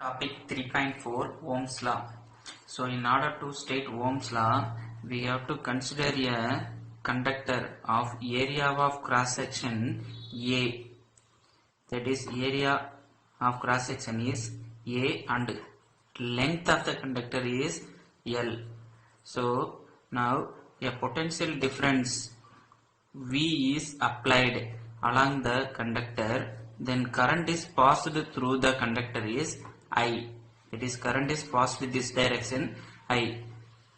Topic 3.4 Ohm's law. So in order to state Ohm's law, we have to consider a conductor of area of cross section A. That is, area of cross section is A and length of the conductor is L. So now a potential difference V is applied along the conductor, then current is passed through the conductor is I. That is, current is passed in this direction I,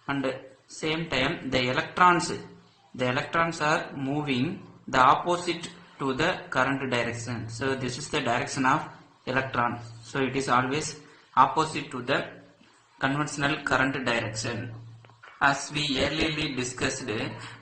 and same time the electrons are moving the opposite to the current direction. So this is the direction of electron. So it is always opposite to the conventional current direction. As we earlier discussed,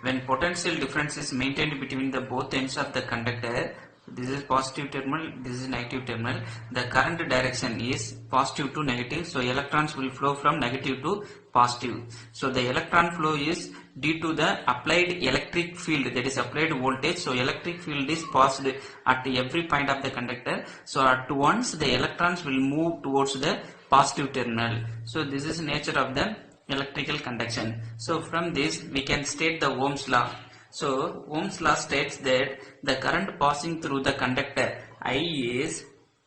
when potential difference is maintained between the both ends of the conductor, this is positive terminal, this is negative terminal, the current direction is positive to negative, so electrons will flow from negative to positive. So the electron flow is due to the applied electric field, that is applied voltage. So electric field is passed at every point of the conductor, so at once the electrons will move towards the positive terminal. So this is nature of the electrical conduction. So from this we can state the Ohm's law. So Ohm's law states that the current passing through the conductor I is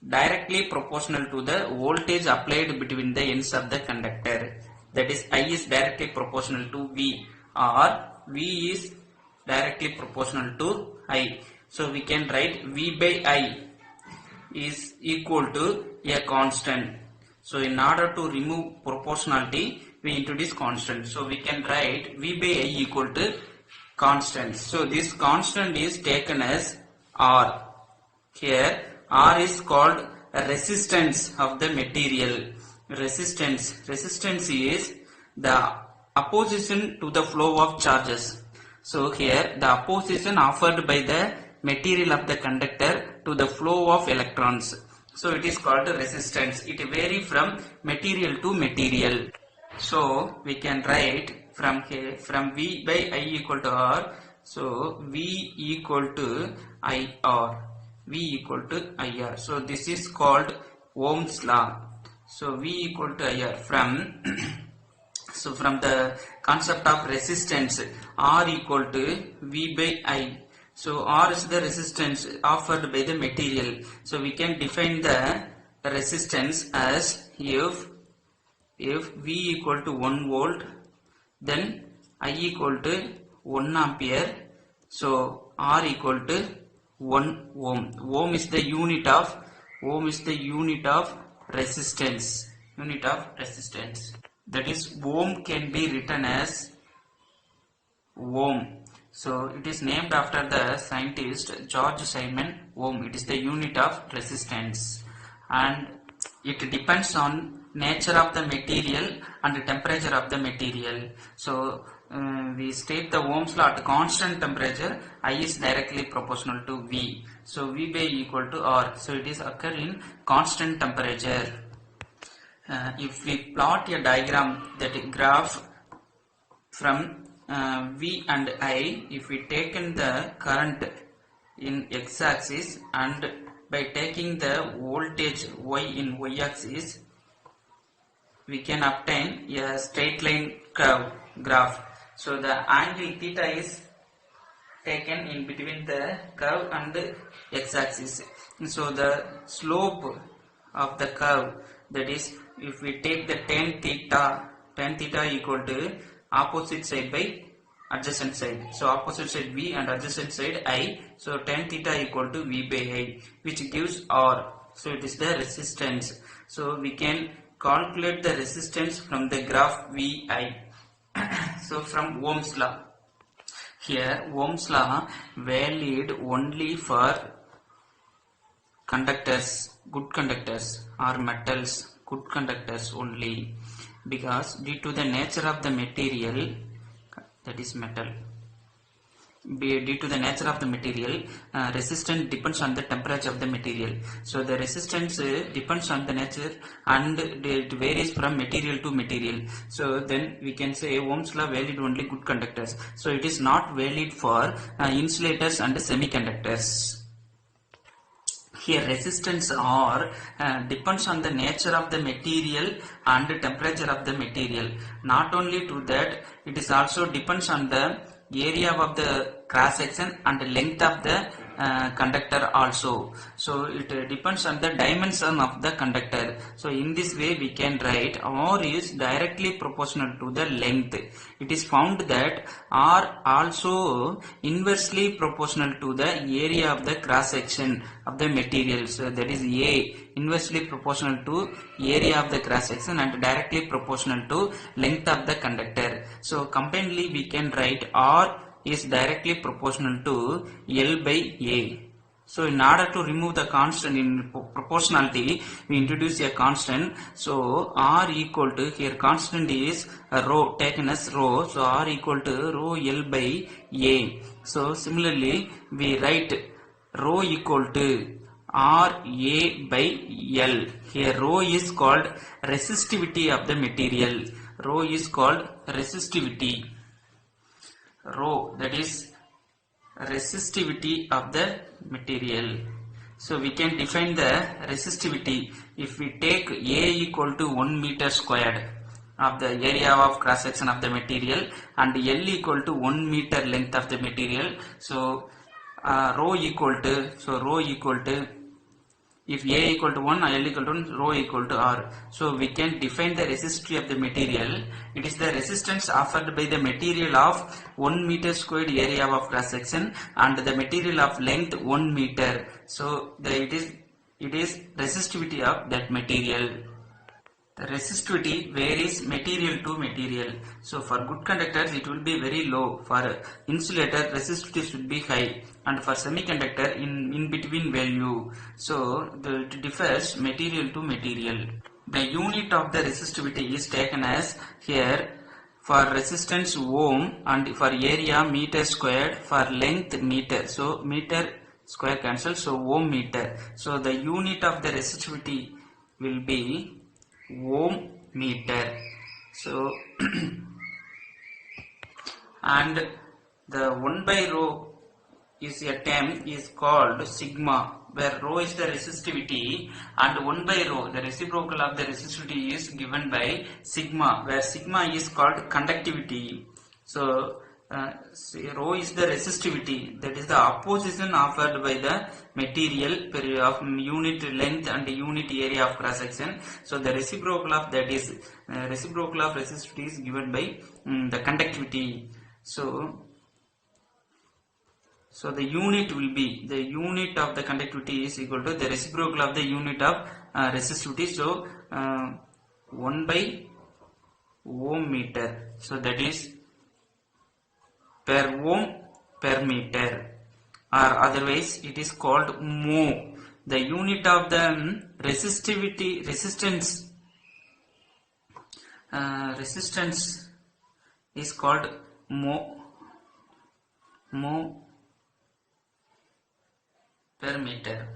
directly proportional to the voltage applied between the ends of the conductor. That is, I is directly proportional to V, or V is directly proportional to I. So we can write V by I is equal to a constant. So in order to remove proportionality, we introduce constant. So we can write V by I equal to constant. So this constant is taken as R. Here R is called resistance of the material. Resistance is the opposition to the flow of charges. So here the opposition offered by the material of the conductor to the flow of electrons. So it is called resistance. It varies from material to material. So we can write from here, from V by I equal to R. So V equal to IR. V equal to IR. So this is called Ohm's law. So V equal to IR from so from the concept of resistance, R equal to V by I. So R is the resistance offered by the material. So we can define the resistance as if V equal to 1 volt, then I equal to 1 ampere, so R equal to 1 ohm. Ohm is the unit of resistance. That is, ohm can be written as ohm. So it is named after the scientist George Simon Ohm. It is the unit of resistance, and it depends on nature of the material and temperature of the material. So we state the Ohm's law at constant temperature, I is directly proportional to V. So V by equal to R. So it is occur in constant temperature. If we plot a diagram, that graph from V and I, if we taken the current in x-axis and by taking the voltage Y in y-axis, we can obtain a straight line curve graph. So the angle theta is taken in between the curve and the x-axis. So the slope of the curve, that is, if we take the tan theta equal to opposite side by adjacent side. So opposite side V and adjacent side I. So tan theta equal to V by I, which gives R. So it is the resistance. So we can calculate the resistance from the graph VI. So from Ohm's law. Here Ohm's law valid only for conductors, good conductors, or metals, good conductors only, because due to the nature of the material, that is metal, due to the nature of the material, resistance depends on the temperature of the material. So the resistance depends on the nature and it varies from material to material. So then we can say Ohm's law valid only good conductors. So it is not valid for insulators and semiconductors. Here resistance R depends on the nature of the material and temperature of the material. Not only to that, it is also depends on the area of the cross section and length of the conductor also. So it depends on the dimension of the conductor. So in this way we can write R is directly proportional to the length. It is found that R also inversely proportional to the area of the cross section of the material. So that is A inversely proportional to area of the cross section and directly proportional to length of the conductor. So combinedly we can write R is directly proportional to L by A. So in order to remove the constant in proportionality, we introduce a constant. So R equal to, here constant is rho, taken as rho. So R equal to rho L by A. So similarly we write rho equal to R A by L. Here rho is called resistivity of the material. Rho is called resistivity. Rho, that is resistivity of the material. So we can define the resistivity if we take A equal to 1 meter squared of the area of cross section of the material and L equal to 1 meter length of the material. So rho equal to, if A equal to 1, L equal to 1, rho equal to R. So we can define the resistivity of the material. It is the resistance offered by the material of 1 meter squared area of cross section and the material of length 1 meter. So it is resistivity of that material. The resistivity varies material to material. So for good conductors it will be very low. For insulator resistivity should be high, and for semiconductor in between value. So it differs material to material. The unit of the resistivity is taken as here for resistance ohm and for area meter squared, for length meter. So meter square cancel, so ohm meter. So the unit of the resistivity will be ohm meter. So and the 1 by rho is a term is called sigma, where rho is the resistivity and 1 by rho, the reciprocal of the resistivity, is given by sigma, where sigma is called conductivity. So rho is the resistivity, that is the opposition offered by the material per of unit length and unit area of cross section. So the reciprocal of that is reciprocal of resistivity is given by the conductivity. So the unit will be, the unit of the conductivity is equal to the reciprocal of the unit of resistivity. So 1 by ohm meter. So that is per ohm per meter, or otherwise it is called mho. The unit of the resistance is called mho per meter.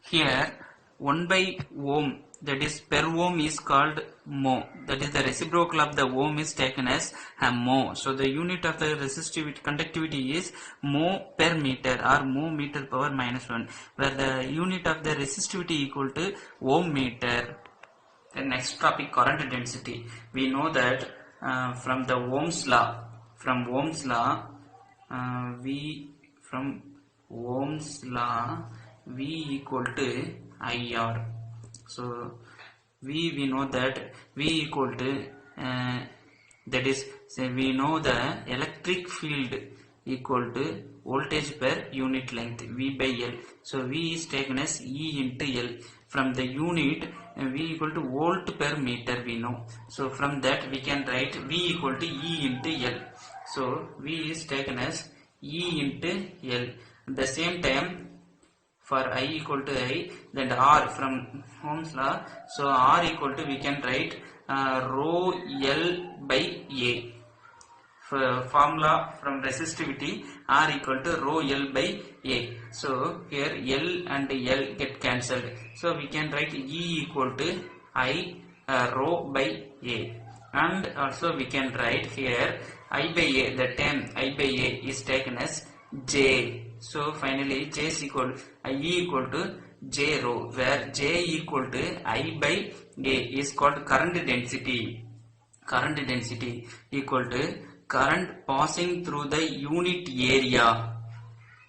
Here 1 by ohm, that is per ohm, is called mho. That is the reciprocal of the ohm is taken as mho. So the unit of the resistivity conductivity is mho per meter, or mho meter power minus 1, where the unit of the resistivity equal to ohm meter. The next topic, current density. We know that from Ohm's law, V equal to IR. So we know that V equal to that is, say we know the electric field equal to voltage per unit length, V by L. So V is taken as E into L. From the unit V equal to volt per meter we know. So from that we can write V equal to E into L. So V is taken as E into L. At the same time, for I equal to I, then R from Ohm's law. So R equal to, we can write rho L by A. For formula from resistivity, R equal to rho L by A. So here L and L get cancelled. So we can write E equal to I rho by A. And also we can write here I by A, the term I by A is taken as J. So finally J is equal E equal to J rho, where J equal to I by A is called current density. Current density equal to current passing through the unit area.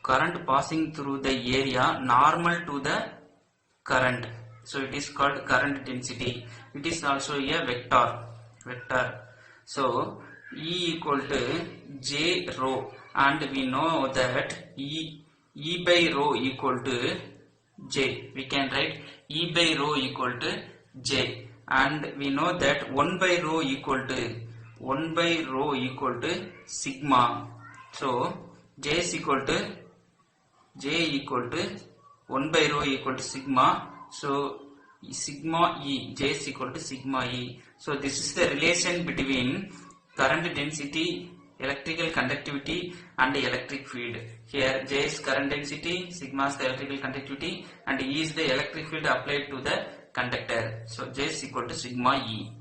Current passing through the area normal to the current. So it is called current density. It is also a vector. So E equal to J rho, and we know that E by rho equal to J. We can write E by rho equal to J, and we know that 1 by rho equal to sigma. So J equal to 1 by rho equal to sigma. So sigma E, J is equal to sigma E. So this is the relation between current density, electrical conductivity and electric field. Here J is current density, sigma is the electrical conductivity, and E is the electric field applied to the conductor. So J is equal to sigma E.